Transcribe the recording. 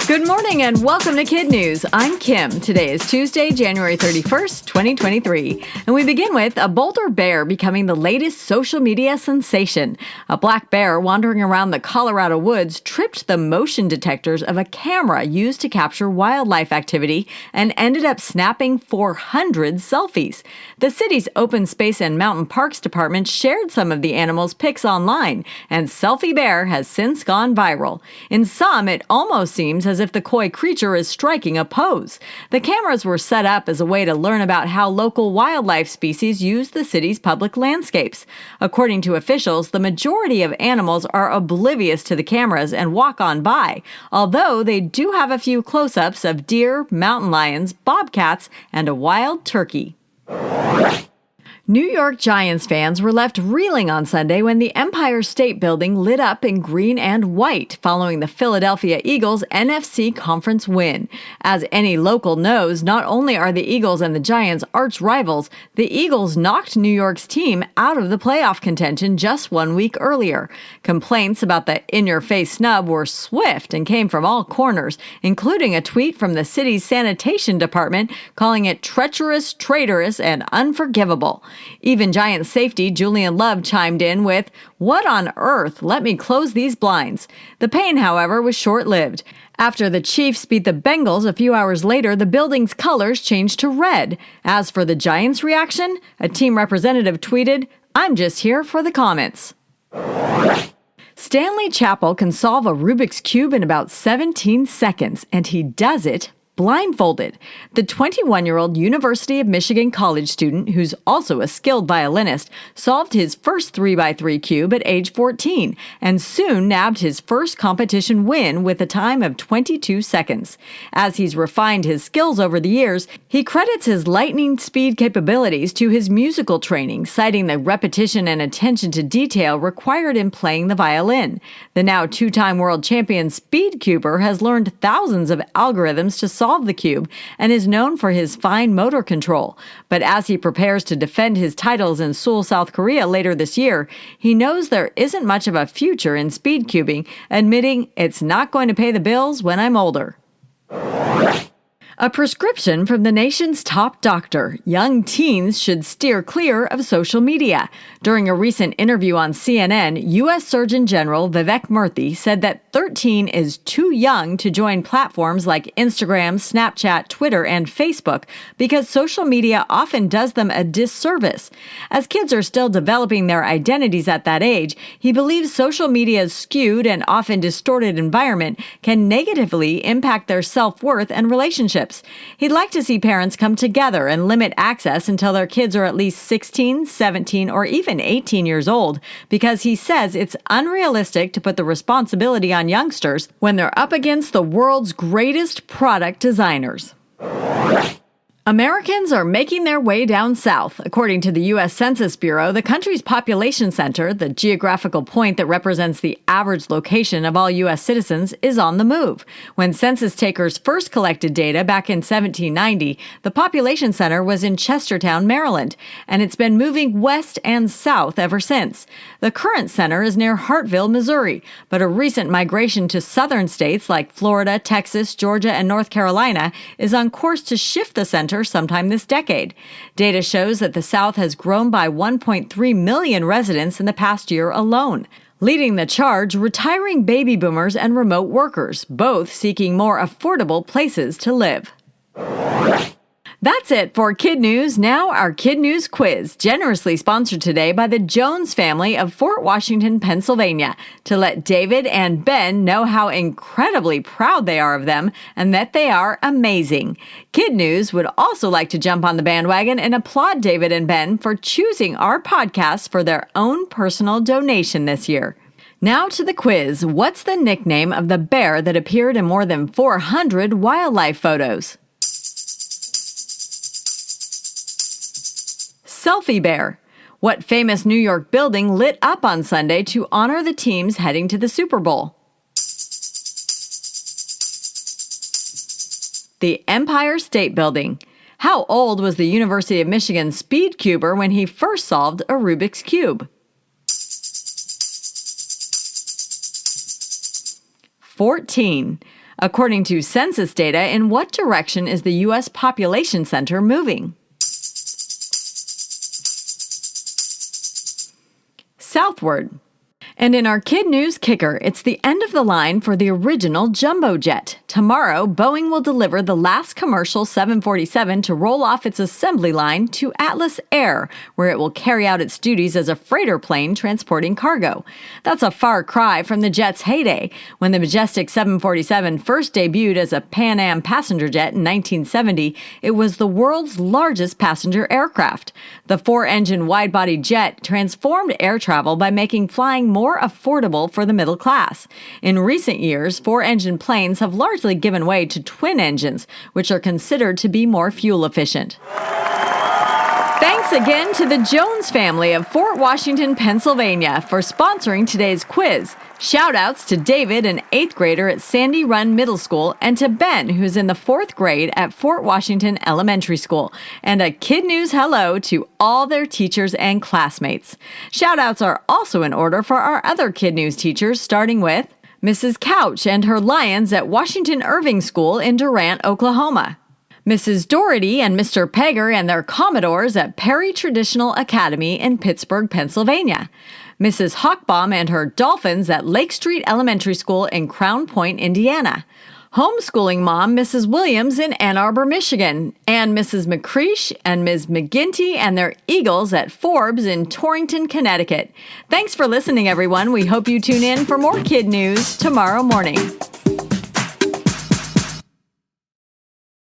Good morning and welcome to KidNuz. I'm Kim. Today is Tuesday, January 31st, 2023. And we begin with a Boulder bear becoming the latest social media sensation. A black bear wandering around the Colorado woods tripped the motion detectors of a camera used to capture wildlife activity and ended up snapping 400 selfies. The city's Open Space and Mountain Parks Department shared some of the animal's pics online, and Selfie Bear has since gone viral. In some, it almost seems as if the coy creature is striking a pose. The cameras were set up as a way to learn about how local wildlife species use the city's public landscapes. According to officials, the majority of animals are oblivious to the cameras and walk on by, although they do have a few close-ups of deer, mountain lions, bobcats, and a wild turkey. New York Giants fans were left reeling on Sunday when the Empire State Building lit up in green and white following the Philadelphia Eagles' NFC Conference win. As any local knows, not only are the Eagles and the Giants arch rivals, the Eagles knocked New York's team out of the playoff contention just 1 week earlier. Complaints about the in-your-face snub were swift and came from all corners, including a tweet from the city's sanitation department calling it treacherous, traitorous, and unforgivable. Even Giants safety Julian Love chimed in with, "What on earth? Let me close these blinds." The pain, however, was short-lived. After the Chiefs beat the Bengals a few hours later, the building's colors changed to red. As for the Giants' reaction, a team representative tweeted, "I'm just here for the comments." Stanley Chappell can solve a Rubik's Cube in about 17 seconds, and he does it blindfolded. The 21-year-old University of Michigan college student, who's also a skilled violinist, solved his first 3x3 cube at age 14 and soon nabbed his first competition win with a time of 22 seconds. As he's refined his skills over the years, he credits his lightning speed capabilities to his musical training, citing the repetition and attention to detail required in playing the violin. The now two-time world champion speed cuber has learned thousands of algorithms to solve the cube and is known for his fine motor control. But as he prepares to defend his titles in Seoul, South Korea later this year, he knows there isn't much of a future in speed cubing, admitting it's not going to pay the bills when I'm older. A prescription from the nation's top doctor. Young teens should steer clear of social media. During a recent interview on CNN, U.S. Surgeon General Vivek Murthy said that 13 is too young to join platforms like Instagram, Snapchat, Twitter, and Facebook because social media often does them a disservice. As kids are still developing their identities at that age, he believes social media's skewed and often distorted environment can negatively impact their self-worth and relationships. He'd like to see parents come together and limit access until their kids are at least 16, 17, or even 18 years old, because he says it's unrealistic to put the responsibility on youngsters when they're up against the world's greatest product designers. Americans are making their way down south. According to the U.S. Census Bureau, the country's population center, the geographical point that represents the average location of all U.S. citizens, is on the move. When census takers first collected data back in 1790, the population center was in Chestertown, Maryland, and it's been moving west and south ever since. The current center is near Hartville, Missouri, but a recent migration to southern states like Florida, Texas, Georgia, and North Carolina is on course to shift the center sometime this decade. Data shows that the South has grown by 1.3 million residents in the past year alone. Leading the charge, retiring baby boomers and remote workers, both seeking more affordable places to live. That's it for KidNuz. Now our KidNuz quiz, generously sponsored today by the Jones family of Fort Washington, Pennsylvania, to let David and Ben know how incredibly proud they are of them and that they are amazing. KidNuz would also like to jump on the bandwagon and applaud David and Ben for choosing our podcast for their own personal donation this year. Now to the quiz. What's the nickname of the bear that appeared in more than 400 wildlife photos? Selfie Bear. What famous New York building lit up on Sunday to honor the teams heading to the Super Bowl? The Empire State Building. How old was the University of Michigan speed cuber when he first solved a Rubik's Cube? 14. According to census data, in what direction is the U.S. population center moving? Southward. And in our Kid News kicker, it's the end of the line for the original jumbo jet. Tomorrow, Boeing will deliver the last commercial 747 to roll off its assembly line to Atlas Air, where it will carry out its duties as a freighter plane transporting cargo. That's a far cry from the jet's heyday. When the majestic 747 first debuted as a Pan Am passenger jet in 1970, it was the world's largest passenger aircraft. The four-engine wide-body jet transformed air travel by making flying more affordable for the middle class. In recent years, four-engine planes have largely given way to twin engines, which are considered to be more fuel efficient. Thanks again to the Jones family of Fort Washington, Pennsylvania for sponsoring today's quiz. Shout-outs to David, an 8th grader at Sandy Run Middle School, and to Ben, who's in the 4th grade at Fort Washington Elementary School. And a Kid News hello to all their teachers and classmates. Shout-outs are also in order for our other Kid News teachers, starting with Mrs. Couch and her Lions at Washington Irving School in Durant, Oklahoma. Mrs. Doherty and Mr. Pegger and their Commodores at Perry Traditional Academy in Pittsburgh, Pennsylvania. Mrs. Hochbaum and her Dolphins at Lake Street Elementary School in Crown Point, Indiana. Homeschooling mom Mrs. Williams in Ann Arbor, Michigan. And Mrs. McCreesh and Ms. McGinty and their Eagles at Forbes in Torrington, Connecticut. Thanks for listening, everyone. We hope you tune in for more Kid News tomorrow morning.